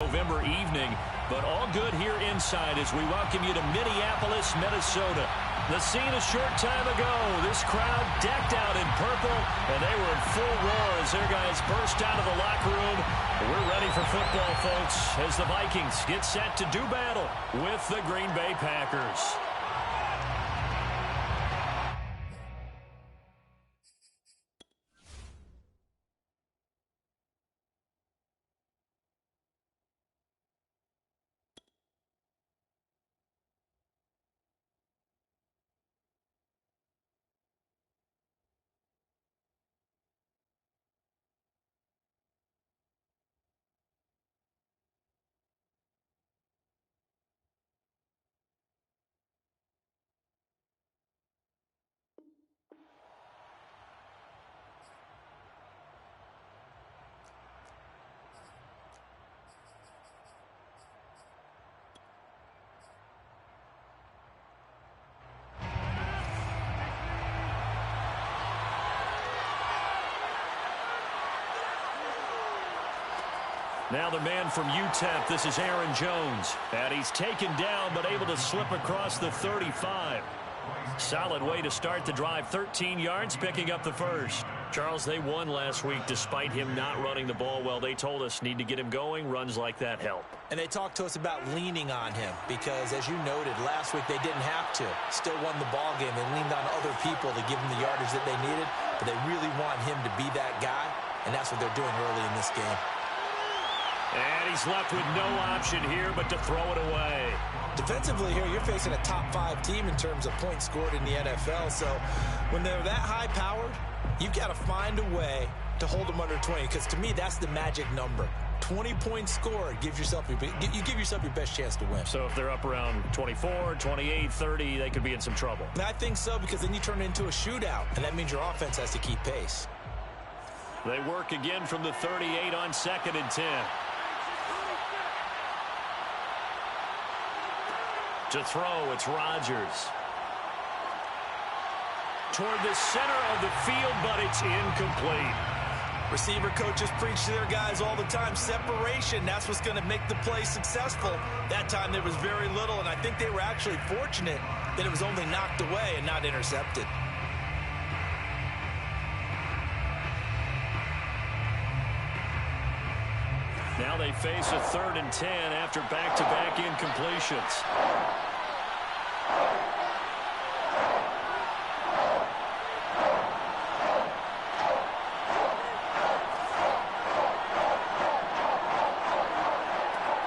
November evening, but all good here inside as we welcome you to Minneapolis, Minnesota. The scene a short time ago, this crowd decked out in purple, and they were in full roar as their guys burst out of the locker room. We're ready for football, folks, as the Vikings get set to do battle with the Green Bay Packers. Now the man from UTEP, this is Aaron Jones. And he's taken down but able to slip across the 35. Solid way to start the drive. 13 yards, picking up the first. Charles, they won last week despite him not running the ball well. They told us need to get him going. Runs like that help. And they talked to us about leaning on him because, as you noted, last week they didn't have to. Still won the ball game. They leaned on other people to give them the yardage that they needed, but they really want him to be that guy, and that's what they're doing early in this game. And he's left with no option here but to throw it away. Defensively here, you're facing a top-5 team in terms of points scored in the NFL. So when they're that high-powered, you've got to find a way to hold them under 20. Because to me, that's the magic number. 20 points scored, you give yourself your best chance to win. So if they're up around 24, 28, 30, they could be in some trouble. And I think so, because then you turn it into a shootout, and that means your offense has to keep pace. They work again from the 38 on 2nd and 10. To throw, it's Rodgers. Toward the center of the field, but it's incomplete. Receiver coaches preach to their guys all the time. Separation, that's what's going to make the play successful. That time there was very little, and I think they were actually fortunate that it was only knocked away and not intercepted. Now they face a 3rd and 10 after back-to-back incompletions.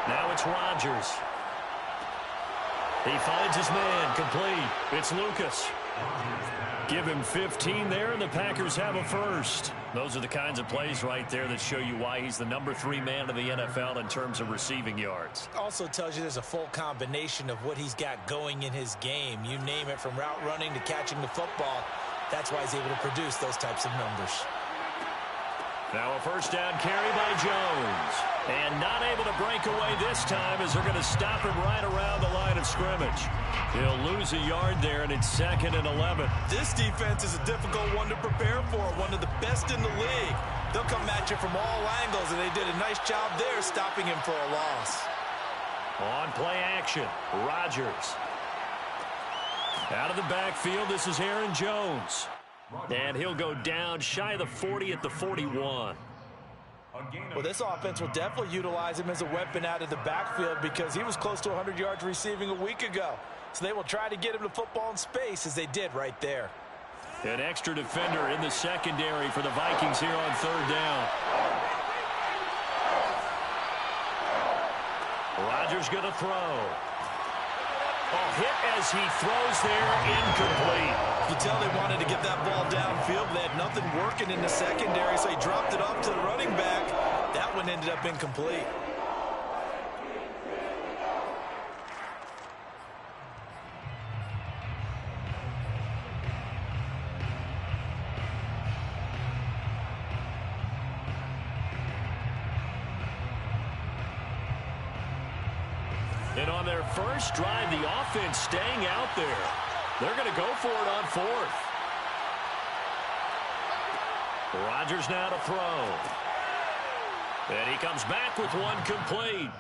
Now it's Rodgers. He finds his man, complete. It's Lucas. Give him 15 there, and the Packers have a first. Those are the kinds of plays right there that show you why he's the number 3 man in the NFL in terms of receiving yards. Also tells you there's a full combination of what he's got going in his game. You name it, from route running to catching the football. That's why he's able to produce those types of numbers. Now a first down carry by Jones. And not able to break away this time as they're going to stop him right around the line of scrimmage. He'll lose a yard there, and it's 2nd and 11. This defense is a difficult one to prepare for, one of the best in the league. They'll come at you from all angles, and they did a nice job there stopping him for a loss. On play action, Rodgers. Out of the backfield, this is Aaron Jones. And he'll go down shy of the 40 at the 41. Well, this offense will definitely utilize him as a weapon out of the backfield because he was close to 100 yards receiving a week ago. So they will try to get him to football in space, as they did right there. An extra defender in the secondary for the Vikings here on 3rd down. Rodgers going to throw. Hit as he throws there, incomplete. You tell they wanted to get that ball downfield, but they had nothing working in the secondary, so he dropped it off to the running back. That one ended up incomplete. And on their first drive, the offense staying out there. They're going to go for it on 4th. Rodgers now to throw. And he comes back with one complete.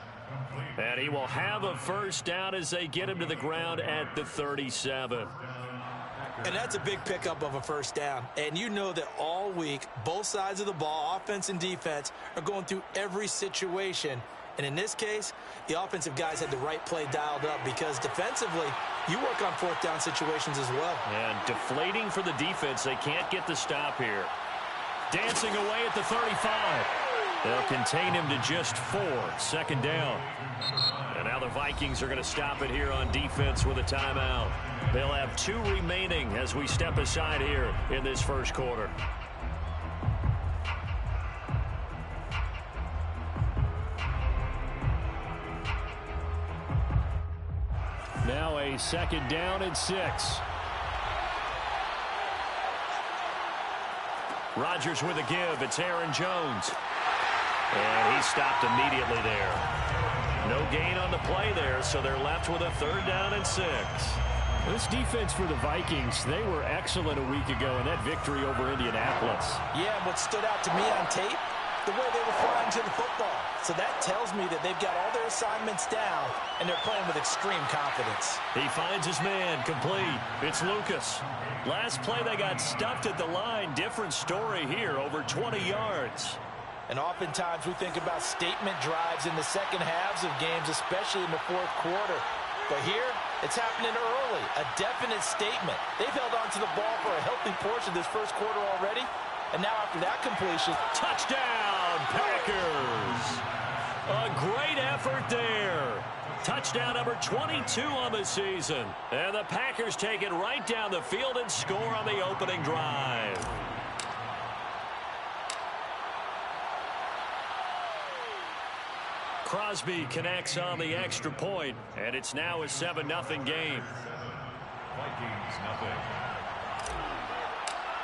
And he will have a first down as they get him to the ground at the 37. And that's a big pickup of a first down. And you know that all week, both sides of the ball, offense and defense, are going through every situation. And in this case, the offensive guys had the right play dialed up because defensively, you work on fourth down situations as well. And deflating for the defense. They can't get the stop here. Dancing away at the 35. They'll contain him to just 4. Second down. And now the Vikings are going to stop it here on defense with a timeout. They'll have 2 remaining as we step aside here in this first quarter. Now a second down and 6. Rodgers with a give. It's Aaron Jones. And he stopped immediately there. No gain on the play there, so they're left with a third down and 6. This defense for the Vikings, they were excellent a week ago in that victory over Indianapolis. Yeah, and what stood out to me on tape, the way they were flying to the football. So that tells me that they've got all their assignments down, and they're playing with extreme confidence. He finds his man, complete. It's Lucas. Last play they got stuffed at the line. Different story here, over 20 yards. And oftentimes we think about statement drives in the second halves of games, especially in the fourth quarter. But here, it's happening early, a definite statement. They've held on to the ball for a healthy portion of this first quarter already. And now after that completion, touchdown, Packers! A great effort there. Touchdown number 22 on the season. And the Packers take it right down the field and score on the opening drive. Crosby connects on the extra point, and it's now a 7-0 game. Vikings nothing.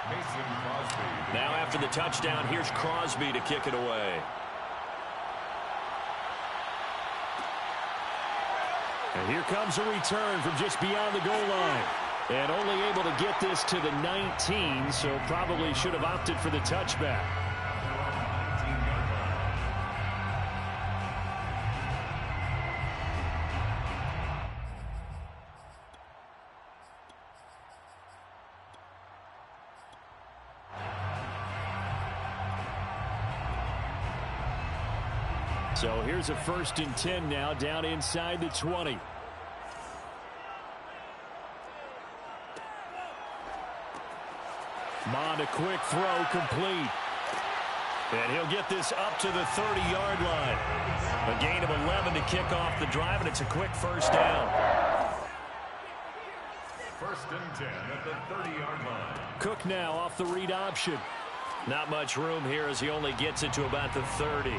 Mason Crosby. Now after the touchdown, here's Crosby to kick it away. And here comes a return from just beyond the goal line. And only able to get this to the 19, so probably should have opted for the touchback. So here's a 1st and 10 now, down inside the 20. Mond, a quick throw, complete. And he'll get this up to the 30-yard line. A gain of 11 to kick off the drive, and it's a quick first down. 1st and 10 at the 30-yard line. Cook now off the read option. Not much room here as he only gets it to about the 30.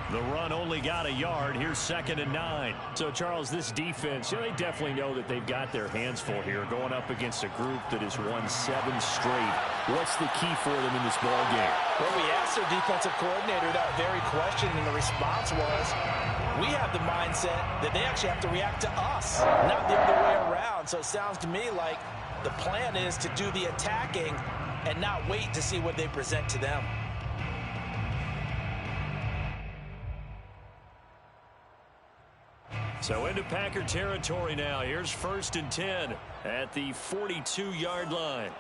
The run only got a yard. Here's 2nd and 9. So, Charles, this defense, they definitely know that they've got their hands full here going up against a group that has won 7 straight. What's the key for them in this ball game? Well, we asked their defensive coordinator that very question, and the response was, we have the mindset that they actually have to react to us, not the other way around. So it sounds to me like the plan is to do the attacking and not wait to see what they present to them. So into Packer territory now. Here's 1st and 10 at the 42-yard line.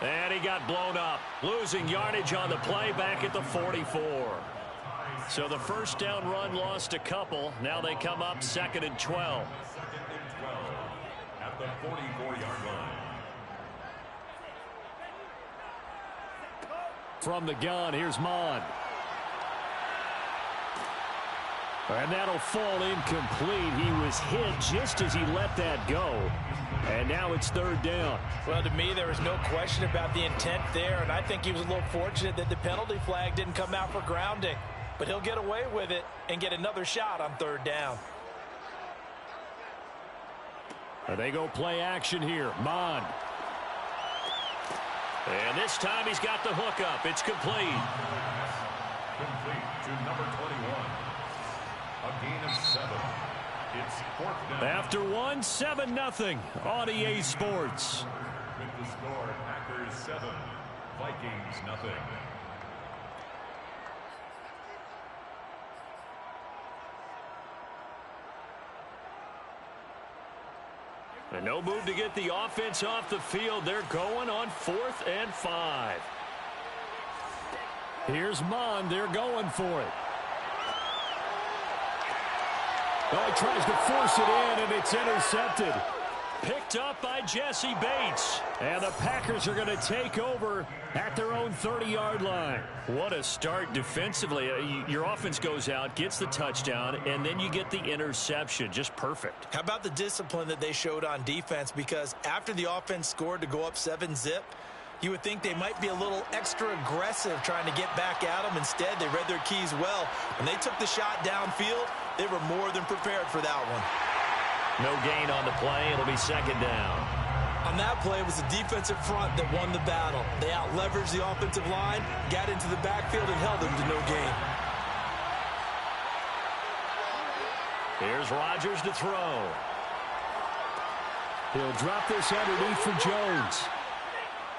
And he got blown up. Losing yardage on the play back at the 44. So the first down run lost a couple. Now they come up 2nd and 12. 2nd and 12 at the 44-yard line. From the gun, here's Mond. And that'll fall incomplete. He was hit just as he let that go. And now it's 3rd down. Well, to me, there was no question about the intent there, and I think he was a little fortunate that the penalty flag didn't come out for grounding. But he'll get away with it and get another shot on 3rd down. And they go play action here. Mond. And this time he's got the hook up. It's complete. Complete to number 21. A gain of 7. It's 4th down. After 1, 7-0 on EA Sports. With the score, Packers 7, Vikings nothing. And no move to get the offense off the field. They're going on 4th and 5. Here's Mond. They're going for it. Oh, he tries to force it in, and it's intercepted. Picked up by Jesse Bates. And the Packers are going to take over at their own 30-yard line. What a start defensively. Your offense goes out, gets the touchdown, and then you get the interception. Just perfect. How about the discipline that they showed on defense? Because after the offense scored to go up 7-zip, you would think they might be a little extra aggressive trying to get back at them. Instead, they read their keys well. When they took the shot downfield, they were more than prepared for that one. No gain on the play. It'll be 2nd down. On that play, it was the defensive front that won the battle. They out-leveraged the offensive line, got into the backfield, and held them to no gain. Here's Rodgers to throw. He'll drop this underneath for Jones.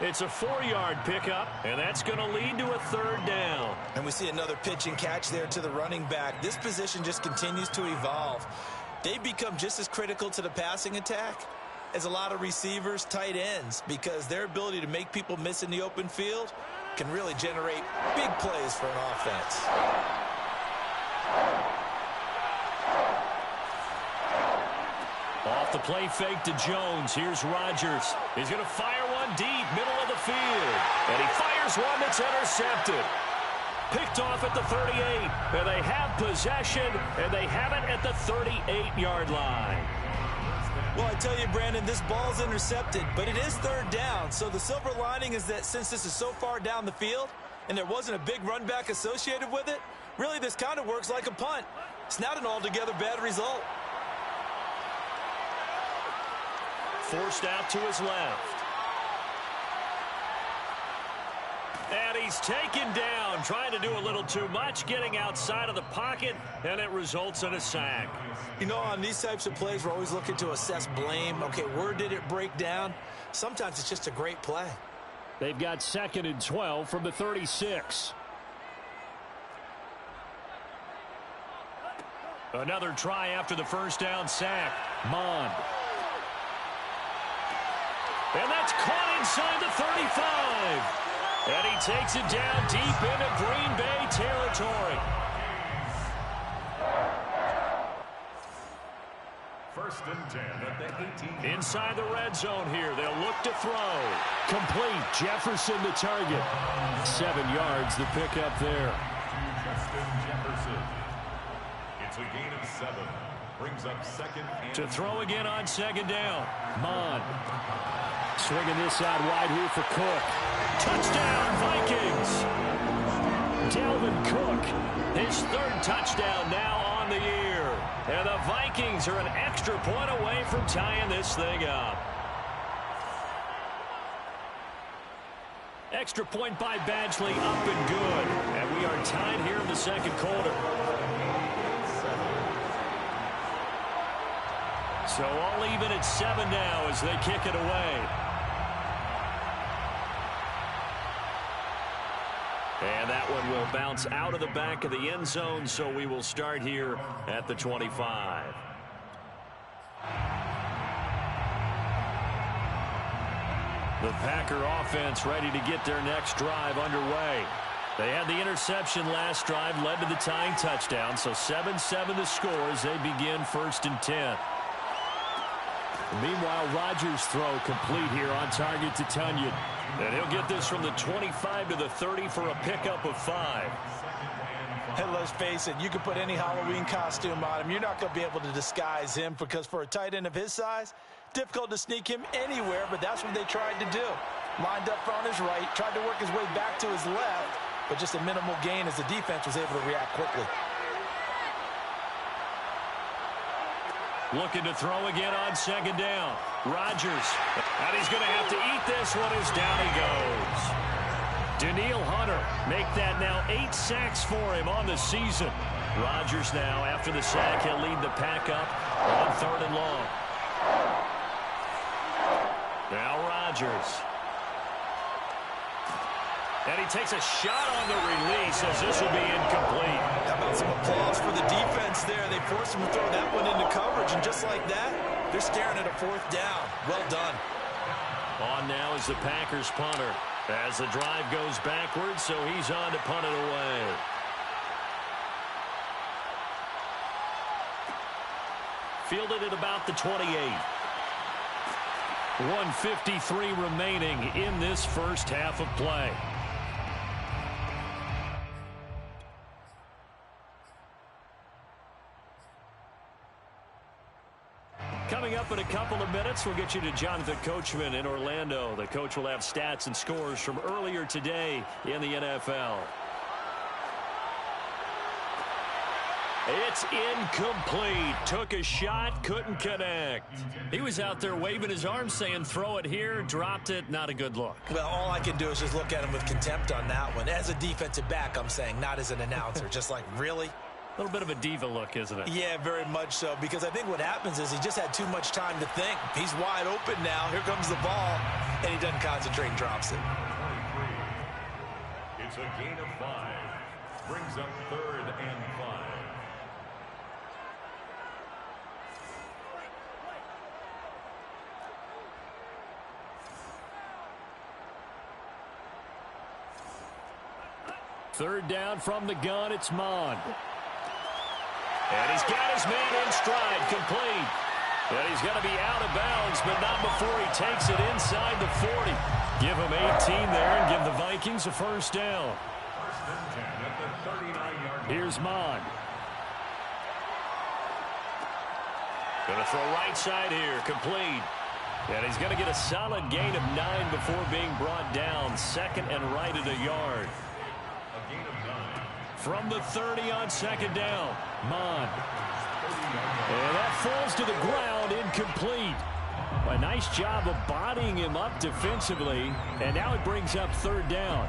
It's a 4-yard pickup, and that's going to lead to a 3rd down. And we see another pitch and catch there to the running back. This position just continues to evolve. They become just as critical to the passing attack as a lot of receivers, tight ends, because their ability to make people miss in the open field can really generate big plays for an offense. Off the play fake to Jones. Here's Rodgers. He's going to fire one deep, middle of the field. And he fires one that's intercepted. Picked off at the 38. And they have possession, and they have it at the 38-yard line. Well, I tell you, Brandon, this ball's intercepted, but it is 3rd down. So the silver lining is that since this is so far down the field and there wasn't a big run back associated with it, really this kind of works like a punt. It's not an altogether bad result. Forced out to his left. And he's taken down, trying to do a little too much, getting outside of the pocket, and it results in a sack. You know, on these types of plays, we're always looking to assess blame. Okay, where did it break down? Sometimes it's just a great play. They've got 2nd and 12 from the 36. Another try after the 1st down sack. Mond. And that's caught inside the 35. And he takes it down deep into Green Bay territory. 1st and 10 at the 18. Inside the red zone here. They'll look to throw. Complete. Jefferson the target. 7 yards the pickup there. Justin Jefferson. It's a gain of 7. Brings up 2nd and to throw again on 2nd down. Mond. Swinging this out wide here for Cook. Touchdown, Vikings. Dalvin Cook, his 3rd touchdown now on the year. And the Vikings are an extra point away from tying this thing up. Extra point by Badgley, up and good. And we are tied here in the 2nd quarter. So all even at 7 now as they kick it away. And that one will bounce out of the back of the end zone, so we will start here at the 25. The Packer offense ready to get their next drive underway. They had the interception last drive, led to the tying touchdown, so 7-7 the score as they begin 1st and 10. Meanwhile, Rodgers' throw complete here on target to Tunyon. And he'll get this from the 25 to the 30 for a pickup of 5. Hey, let's face it, you can put any Halloween costume on him. You're not going to be able to disguise him because for a tight end of his size, difficult to sneak him anywhere, but that's what they tried to do. Lined up on his right, tried to work his way back to his left, but just a minimal gain as the defense was able to react quickly. Looking to throw again on 2nd down. Rodgers. And he's going to have to eat this one as down he goes. Danielle Hunter make that now 8 sacks for him on the season. Rodgers now, after the sack, he'll lead the pack up on 3rd and long. Now Rodgers. And he takes a shot on the release as this will be incomplete. How about some applause for the defense there? They forced him to throw that one into coverage, and just like that, they're staring at a fourth down. Well done. On now is the Packers punter as the drive goes backwards, so he's on to punt it away. Fielded at about the 28. 1:53 remaining in this first half of play. Coming up in a couple of minutes, we'll get you to Jonathan Coachman in Orlando. The coach will have stats and scores from earlier today in the NFL. It's incomplete. Took a shot, couldn't connect. He was out there waving his arms saying, throw it here, dropped it. Not a good look. Well, all I can do is just look at him with contempt on that one. As a defensive back, I'm saying, not as an announcer. Just like, really? A little bit of a diva look, isn't it? Yeah, very much so, because I think what happens is he just had too much time to think. He's wide open now. Here comes the ball, and he doesn't concentrate and drops it. 23. It's a gain of 5. Brings up 3rd and 5. Third down from the gun, it's Mond. And he's got his man in stride, complete. And he's going to be out of bounds, but not before he takes it inside the 40. Give him 18 there and give the Vikings a first down. First and 10 at the 39-yard line. Here's Mond. Going to throw right side here, complete. And he's going to get a solid gain of 9 before being brought down. Second and right at a yard. A gain of 9. From the 30 on second down, Mond. And that falls to the ground, incomplete. A nice job of bodying him up defensively, and now it brings up third down.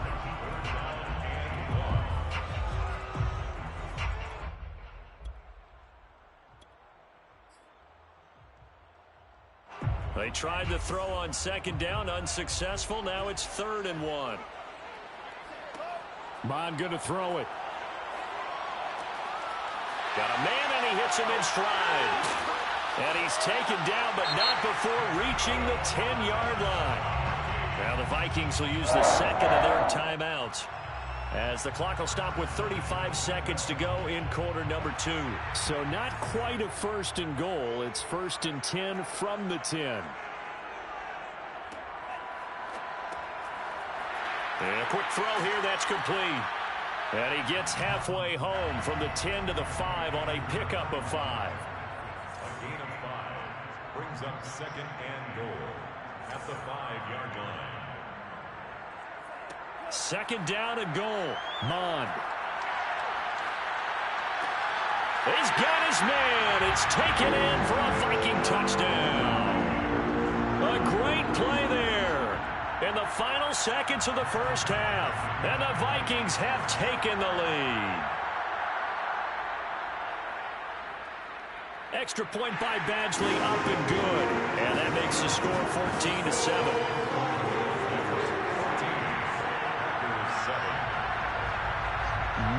They tried to throw on second down, unsuccessful. Now it's 3rd and 1. Mond going to throw it. Got a man, and he hits him in stride. And he's taken down, but not before reaching the 10-yard line. Now the Vikings will use the second of their timeouts, as the clock will stop with 35 seconds to go in quarter number 2. So not quite a first and goal. It's 1st and 10 from the 10. And a quick throw here, that's complete. And he gets halfway home from the 10 to the 5 on a pickup of 5. A gain of 5 brings up 2nd and goal at the 5-yard line. 2nd down and goal. Mond. He's got his man. It's taken in for a Viking touchdown. A great play there in the final seconds of the first half. And the Vikings have taken the lead. Extra point by Badgley, up and good. And that makes the score 14-7.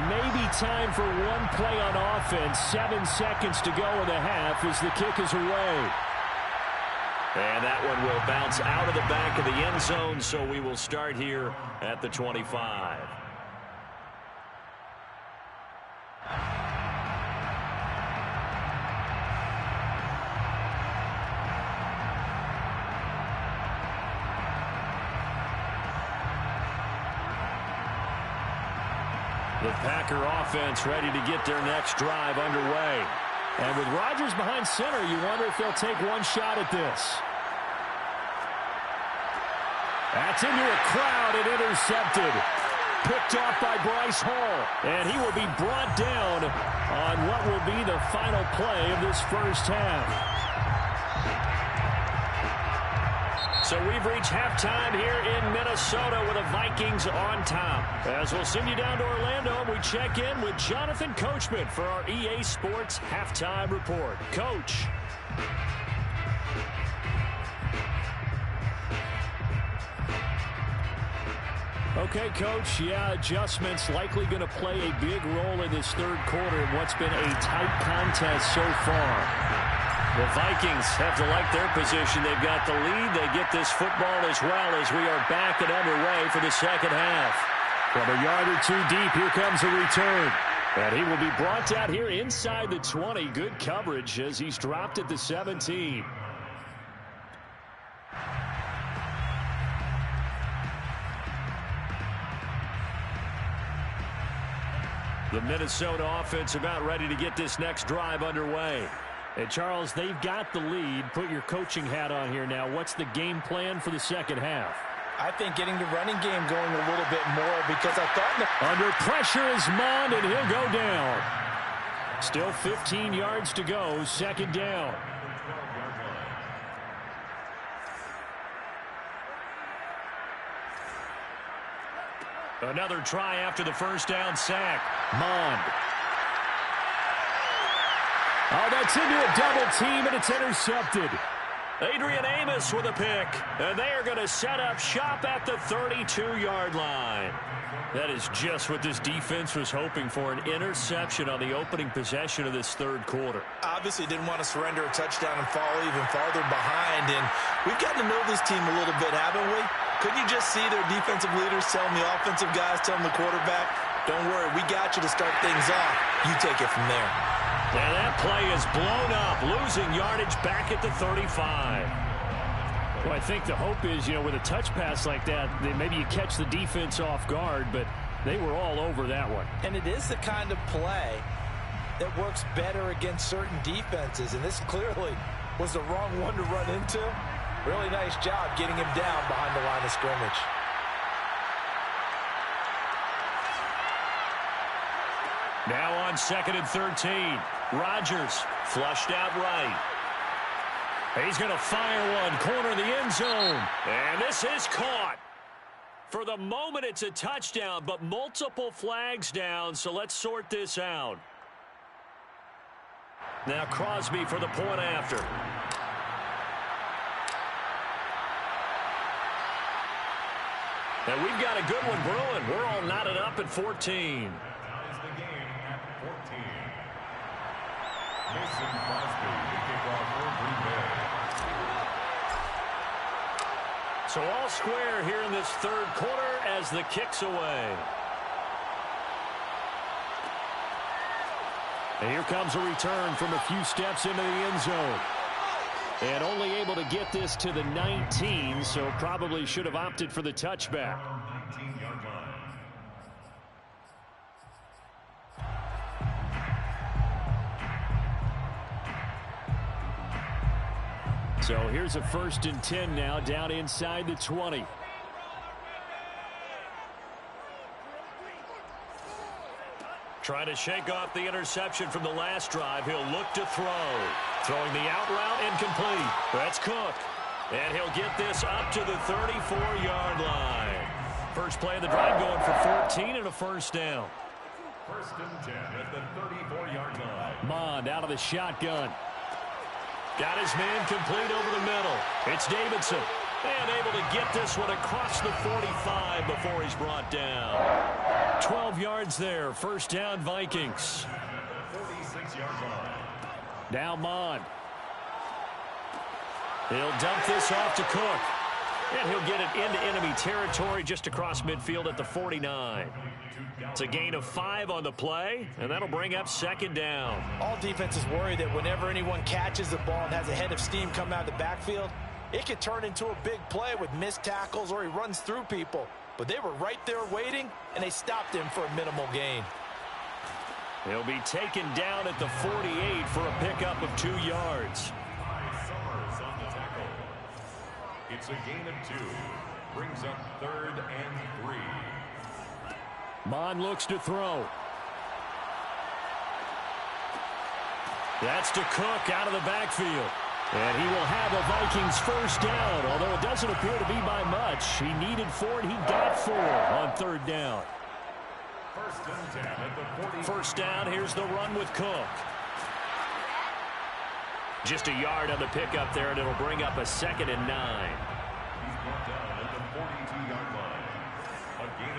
Maybe time for one play on offense. 7 seconds to go in the half as the kick is away. And that one will bounce out of the back of the end zone, so we will start here at the 25. The Packer offense ready to get their next drive underway. And with Rodgers behind center, you wonder if they'll take one shot at this. That's into a crowd and intercepted. Picked off by Bryce Hall. And he will be brought down on what will be the final play of this first half. So we've reached halftime here in Minnesota with the Vikings on top. As we'll send you down to Orlando, we check in with Jonathan Coachman for our EA Sports Halftime Report. Coach. Okay, Coach, yeah, adjustments likely going to play a big role in this third quarter in what's been a tight contest so far. The Vikings have to like their position. They've got the lead. They get this football as well as we are back and underway for the second half. From a yard or two deep, here comes a return. And he will be brought down here inside the 20. Good coverage as he's dropped at the 17. The Minnesota offense about ready to get this next drive underway. And Charles, they've got the lead. Put your coaching hat on here now. What's the game plan for the second half? I think getting the running game going a little bit more because I thought... Under pressure is Mond, and he'll go down. Still 15 yards to go, second down. Another try after the first down sack. Mond. Oh, that's into a double team, and it's intercepted. Adrian Amos with a pick, and they are going to set up shop at the 32-yard line. That is just what this defense was hoping for, an interception on the opening possession of this third quarter. Obviously didn't want to surrender a touchdown and fall even farther behind, and we've gotten to know this team a little bit, haven't we? Couldn't you just see their defensive leaders telling the offensive guys, telling the quarterback, don't worry, we got you to start things off. You take it from there. And that play is blown up, losing yardage back at the 35. Well, I think the hope is, with a touch pass like that, maybe you catch the defense off guard, but they were all over that one. And it is the kind of play that works better against certain defenses, and this clearly was the wrong one to run into. Really nice job getting him down behind the line of scrimmage. Now on 2nd and 13. Rodgers flushed out right. He's going to fire one, corner of the end zone. And this is caught. For the moment, it's a touchdown, but multiple flags down, so let's sort this out. Now Crosby for the point after. And we've got a good one brewing. We're all knotted up at 14. Mason Crosby, the kickoff for Green Bay. So all square here in this third quarter as the kick's away. And here comes a return from a few steps into the end zone. And only able to get this to the 19, so probably should have opted for the touchback. 19-yard line. So here's a 1st and 10 now, down inside the 20. Trying to shake off the interception from the last drive. He'll look to throw. Throwing the out route incomplete. That's Cook. And he'll get this up to the 34-yard line. First play of the drive going for 14 and a first down. 1st and 10 at the 34-yard line. Mond out of the shotgun. Got his man complete over the middle. It's Davidson. And able to get this one across the 45 before he's brought down. 12 yards there. First down, Vikings. 46-yard line. Now Mond. He'll dump this off to Cook. And he'll get it into enemy territory just across midfield at the 49. It's a gain of 5 on the play, and that'll bring up 2nd down. All defenses worry that whenever anyone catches the ball and has a head of steam coming out of the backfield, it could turn into a big play with missed tackles or he runs through people. But they were right there waiting, and they stopped him for a minimal gain. He'll be taken down at the 48 for a pickup of 2 yards. Summers on the tackle. It's a gain of 2. Brings up 3rd and 3. Mond looks to throw. That's to Cook out of the backfield. And he will have a Vikings first down, although it doesn't appear to be by much. He needed 4, and he got 4 on 3rd down. 1st and 10 at the 40. First down, here's the run with Cook. Just a yard on the pickup there, and it'll bring up a 2nd and 9. He's brought down at the 42-yard line. A gain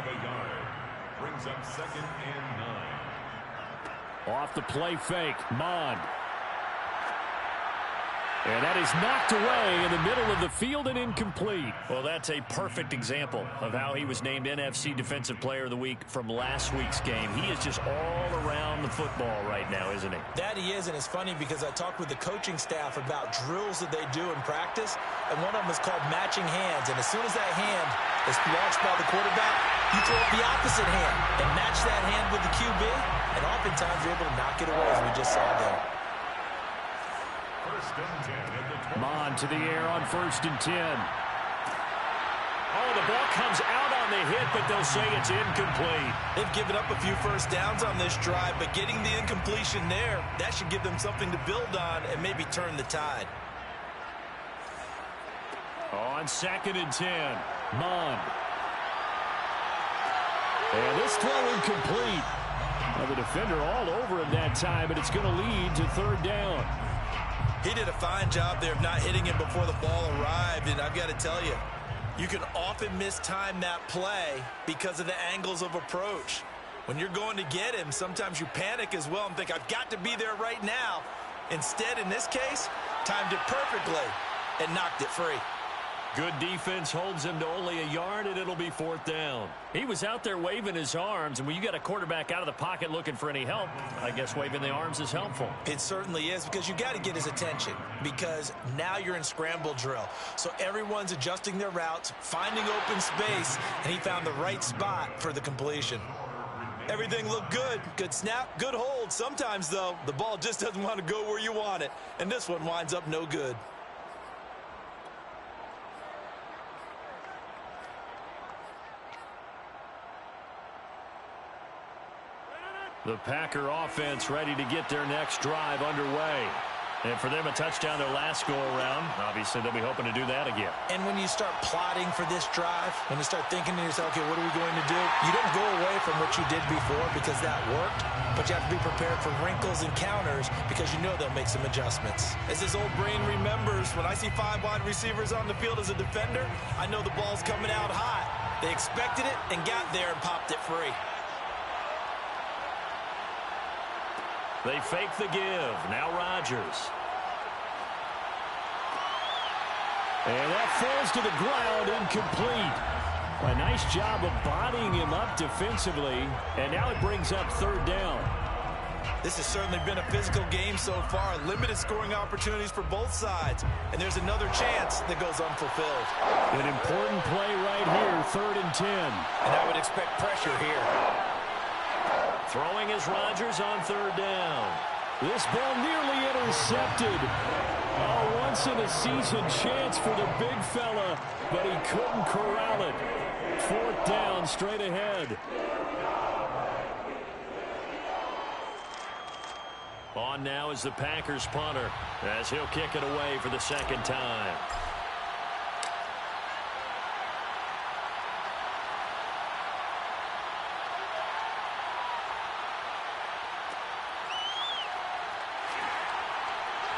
brings up 2nd and 9. Off the play fake, Mond. And that is knocked away in the middle of the field and incomplete. Well, that's a perfect example of how he was named NFC Defensive Player of the Week from last week's game. He is just all around the football right now, isn't he? That he is, and it's funny because I talked with the coaching staff about drills that they do in practice, and one of them is called matching hands. And as soon as that hand is launched by the quarterback, you throw up the opposite hand and match that hand with the QB, and oftentimes you're able to knock it away, as we just saw there. Mond to the air on 1st and 10. Oh, the ball comes out on the hit, but they'll say it's incomplete. They've given up a few first downs on this drive, but getting the incompletion there, that should give them something to build on and maybe turn the tide. On 2nd and 10, Mond. And this throw incomplete. Well, the defender all over him that time, but it's going to lead to 3rd down. He did a fine job there of not hitting him before the ball arrived, and I've got to tell you, you can often mistime that play because of the angles of approach. When you're going to get him, sometimes you panic as well and think, I've got to be there right now. Instead, in this case, timed it perfectly and knocked it free. Good defense holds him to only a yard, and it'll be 4th down. He was out there waving his arms, and when you got a quarterback out of the pocket looking for any help, I guess waving the arms is helpful. It certainly is, because you got to get his attention, because now you're in scramble drill. So everyone's adjusting their routes, finding open space, and he found the right spot for the completion. Everything looked good. Good snap, good hold. Sometimes, though, the ball just doesn't want to go where you want it, and this one winds up no good. The Packer offense ready to get their next drive underway. And for them, a touchdown their last go-around. Obviously, they'll be hoping to do that again. And when you start plotting for this drive, when you start thinking to yourself, okay, what are we going to do? You don't go away from what you did before because that worked, but you have to be prepared for wrinkles and counters because you know they'll make some adjustments. As his old brain remembers, when I see 5 wide receivers on the field as a defender, I know the ball's coming out hot. They expected it and got there and popped it free. They fake the give. Now Rodgers. And that falls to the ground, incomplete. A nice job of bodying him up defensively. And now it brings up 3rd down. This has certainly been a physical game so far. Limited scoring opportunities for both sides. And there's another chance that goes unfulfilled. An important play right here, 3rd and 10. And I would expect pressure here. Throwing is Rodgers on 3rd down. This ball nearly intercepted. A once-in-a-season chance for the big fella, but he couldn't corral it. 4th down, straight ahead. On now is the Packers punter, as he'll kick it away for the 2nd time.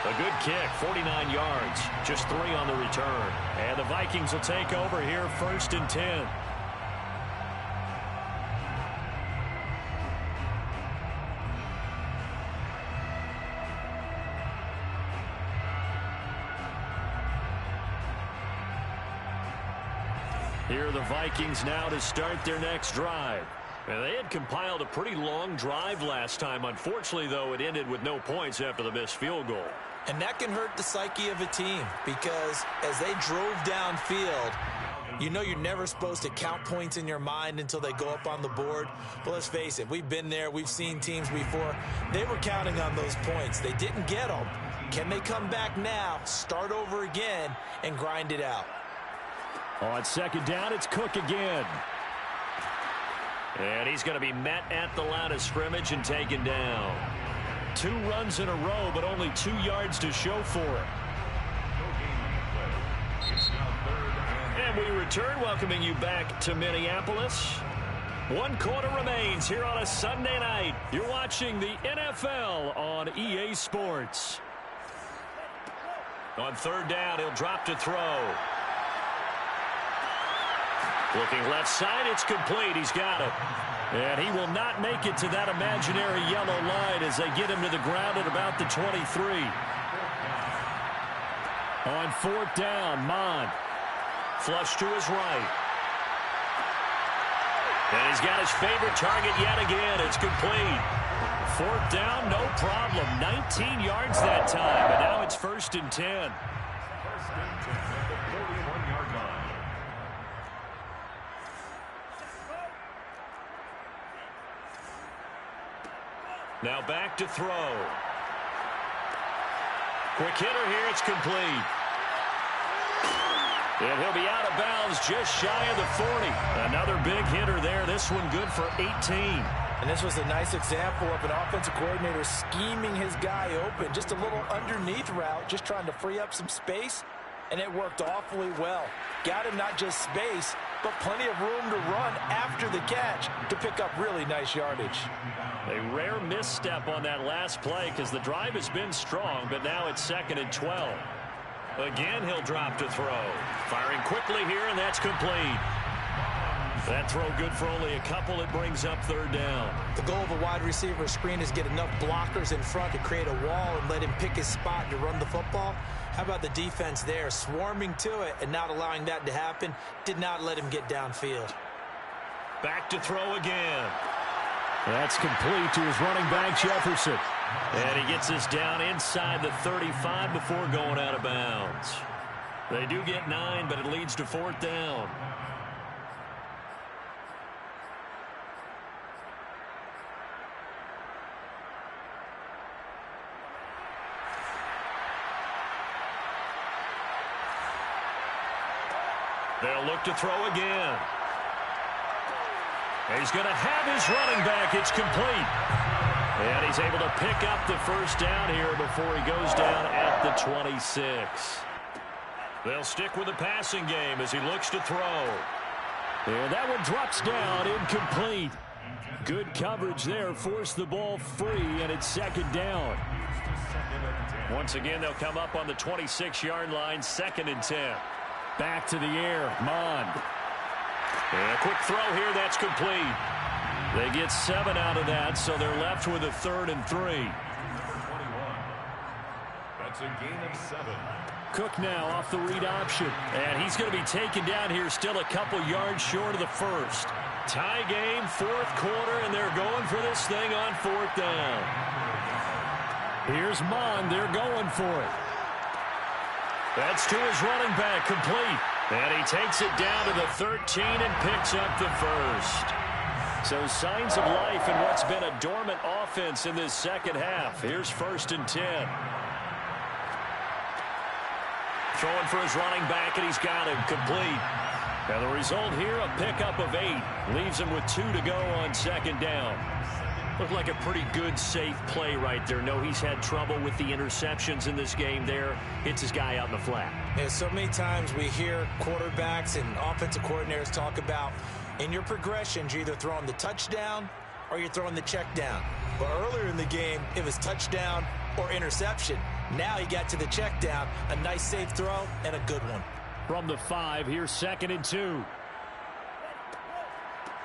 A good kick, 49 yards, just 3 on the return. And the Vikings will take over here, 1st and 10. Here are the Vikings now to start their next drive. And they had compiled a pretty long drive last time. Unfortunately, though, it ended with no points after the missed field goal. And that can hurt the psyche of a team because as they drove downfield, you know you're never supposed to count points in your mind until they go up on the board. But let's face it, we've been there. We've seen teams before. They were counting on those points. They didn't get them. Can they come back now, start over again, and grind it out? On 2nd down, it's Cook again. And he's going to be met at the line of scrimmage and taken down. 2 runs in a row, but only 2 yards to show for it. And we return, welcoming you back to Minneapolis. 1 quarter remains here on a Sunday night. You're watching the NFL on EA Sports. On 3rd down, he'll drop to throw. Looking left side, it's complete. He's got it. And he will not make it to that imaginary yellow line as they get him to the ground at about the 23. On fourth down, Mond. Flush to his right. And he's got his favorite target yet again. It's complete. Fourth down, no problem. 19 yards that time, and now it's 1st and 10. First and 10 at the 41-yard line. Now back to throw. Quick hitter here, it's complete. And he'll be out of bounds just shy of the 40. Another big hitter there. This one good for 18. And this was a nice example of an offensive coordinator scheming his guy open. Just a little underneath route, just trying to free up some space, and it worked awfully well. Got him not just space, but plenty of room to run after the catch to pick up really nice yardage. A rare misstep on that last play because the drive has been strong, but now it's 2nd and 12. Again, he'll drop to throw. Firing quickly here, and that's complete. That throw good for only a couple. It brings up 3rd down. The goal of a wide receiver screen is get enough blockers in front to create a wall and let him pick his spot to run the football. How about the defense there, swarming to it and not allowing that to happen? Did not let him get downfield. Back to throw again. That's complete to his running back, Jefferson. And he gets us down inside the 35 before going out of bounds. They do get 9, but it leads to 4th down. They'll look to throw again. He's going to have his running back. It's complete. And he's able to pick up the 1st down here before he goes down at the 26. They'll stick with the passing game as he looks to throw. And that one drops down, incomplete. Good coverage there, forced the ball free, and it's 2nd down. Once again, they'll come up on the 26-yard line, 2nd and 10. Back to the air, Mond. And a quick throw here, that's complete. They get 7 out of that, so they're left with a 3rd and 3. 21. That's a gain of 7. Cook now off the read option. And he's going to be taken down here still a couple yards short of the 1st. Tie game, 4th quarter, and they're going for this thing on 4th down. Here's Mond. They're going for it. That's to his running back, complete. And he takes it down to the 13 and picks up the 1st. So signs of life in what's been a dormant offense in this 2nd half. Here's 1st and 10. Throwing for his running back, and he's got him complete. And the result here, a pickup of 8. Leaves him with 2 to go on 2nd down. Looked like a pretty good, safe play right there. No, he's had trouble with the interceptions in this game there. Hits his guy out in the flat. Yeah, so many times we hear quarterbacks and offensive coordinators talk about in your progressions, you're either throwing the touchdown or you're throwing the check down. But earlier in the game, it was touchdown or interception. Now he got to the check down. A nice safe throw and a good one. From the 5, here's 2nd and 2.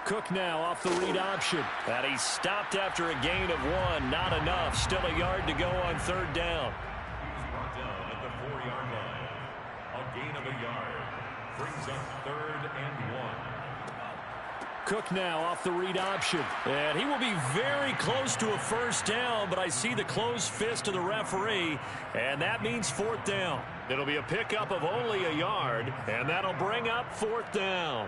Cook now off the read option. And he stopped after a gain of 1. Not enough. Still a yard to go on 3rd down. He's brought down at the 4-yard line. A gain of a yard. Brings up 3rd and 1. Cook now off the read option. And he will be very close to a 1st down, but I see the closed fist of the referee, and that means 4th down. It'll be a pickup of only a yard, and that'll bring up 4th down.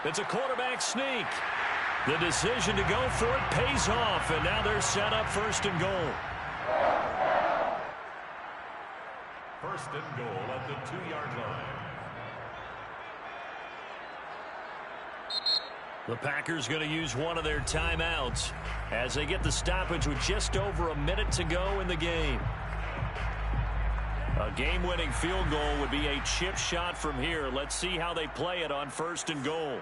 It's a quarterback sneak. The decision to go for it pays off, and now they're set up 1st and goal. 1st and goal at the 2-yard line. The Packers going to use one of their timeouts as they get the stoppage with just over a minute to go in the game. A game-winning field goal would be a chip shot from here. Let's see how they play it on 1st and goal.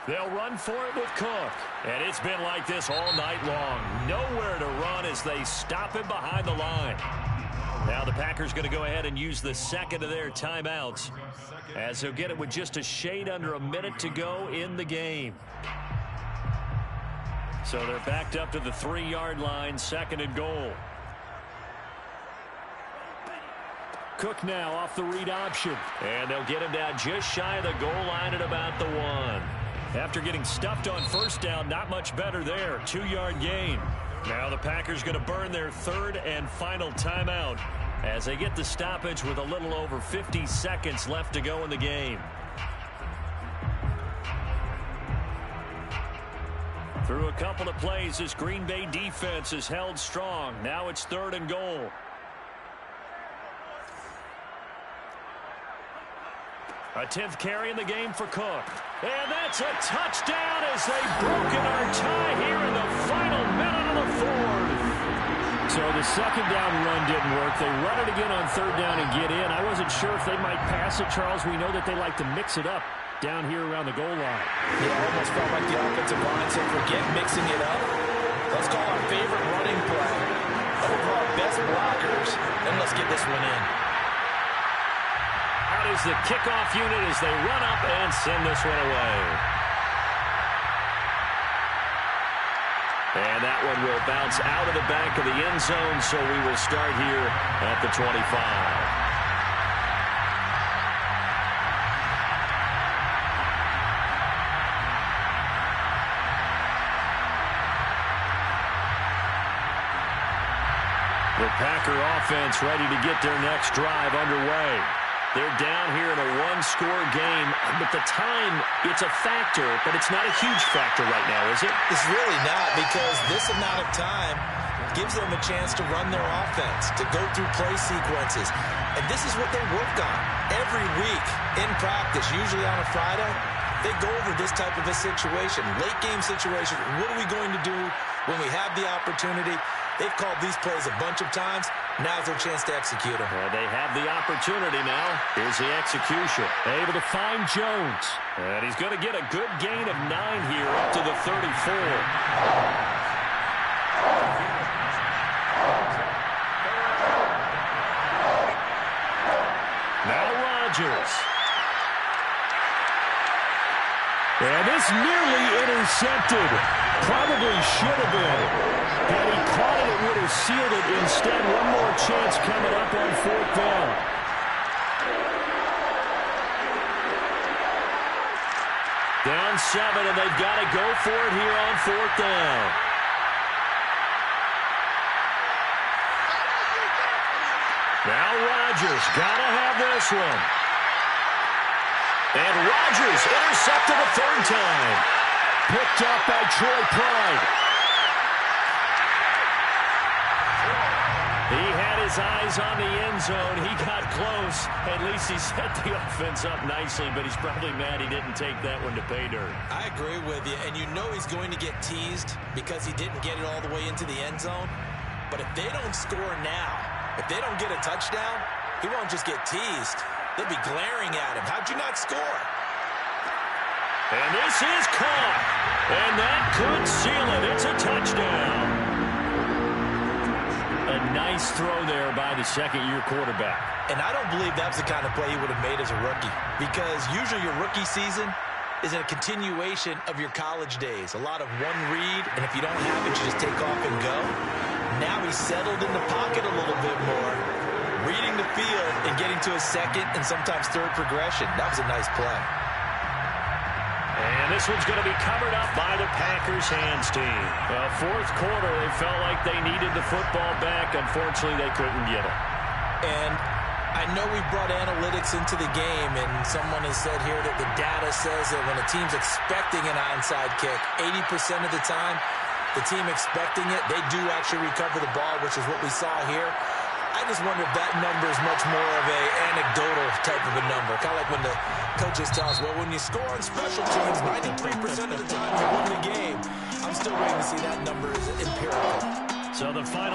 They'll run for it with Cook. And it's been like this all night long. Nowhere to run as they stop him behind the line. Now the Packers going to go ahead and use the second of their timeouts, as they'll get it with just a shade under a minute to go in the game. So they're backed up to the 3-yard line, 2nd and goal. Cook now off the read option. And they'll get him down just shy of the goal line at about the 1. After getting stuffed on first down, not much better there. 2-yard gain. Now the Packers going to burn their 3rd and final timeout as they get the stoppage with a little over 50 seconds left to go in the game. Through a couple of plays, this Green Bay defense is held strong. Now it's 3rd and goal. A 10th carry in the game for Cook. And that's a touchdown as they've broken our tie here in the final minute of the 4th. So the 2nd down run didn't work. They run it again on 3rd down and get in. I wasn't sure if they might pass it, Charles. We know that they like to mix it up down here around the goal line. Yeah, almost felt like the offensive line said, forget mixing it up. Let's call our favorite running play over our best blockers, and let's get this one in. Out is the kickoff unit as they run up and send this one away. And that one will bounce out of the back of the end zone, so we will start here at the 25. The Packer offense ready to get their next drive underway. They're down here in a 1-score game, but the time, it's a factor, but it's not a huge factor right now, is it? It's really not, because this amount of time gives them a chance to run their offense, to go through play sequences. And this is what they work on every week in practice, usually on a Friday. They go over this type of a situation, late game situation. What are we going to do when we have the opportunity? They've called these plays a bunch of times. Now's their chance to execute them. Well, they have the opportunity now. Here's the execution. Able to find Jones. And he's going to get a good gain of 9 here up to the 34. Now Rodgers. And this nearly intercepted. Probably should have been. Had he caught it, it would have sealed it. Instead, one more chance coming up on 4th down. Down 7, and they've got to go for it here on 4th down. Now Rodgers got to have this one. And Rodgers intercepted a 3rd time. Picked up by Troy Pride. He had his eyes on the end zone. He got close. At least he set the offense up nicely, but he's probably mad he didn't take that one to pay dirt. I agree with you, and you know he's going to get teased because he didn't get it all the way into the end zone. But if they don't score now, if they don't get a touchdown, he won't just get teased. They'll be glaring at him. How'd you not score? And this is caught. And that could seal it. It's a touchdown. A nice throw there by the 2nd-year quarterback. And I don't believe that was the kind of play he would have made as a rookie, because usually your rookie season is a continuation of your college days. A lot of one read, and if you don't have it, you just take off and go. Now he's settled in the pocket a little bit more, reading the field and getting to a 2nd and sometimes 3rd progression. That was a nice play. And this one's going to be covered up by the Packers hands team. Well, 4th quarter, they felt like they needed the football back. Unfortunately, they couldn't get it. And I know we brought analytics into the game, and someone has said here that the data says that when a team's expecting an onside kick, 80% of the time, the team expecting it, they do actually recover the ball, which is what we saw here. I just wonder if that number is much more of a anecdotal type of a number. Kind of like when the coaches tell us, well, when you score on special teams, 93% of the time you win the game. I'm still waiting to see that number is empirical. So the final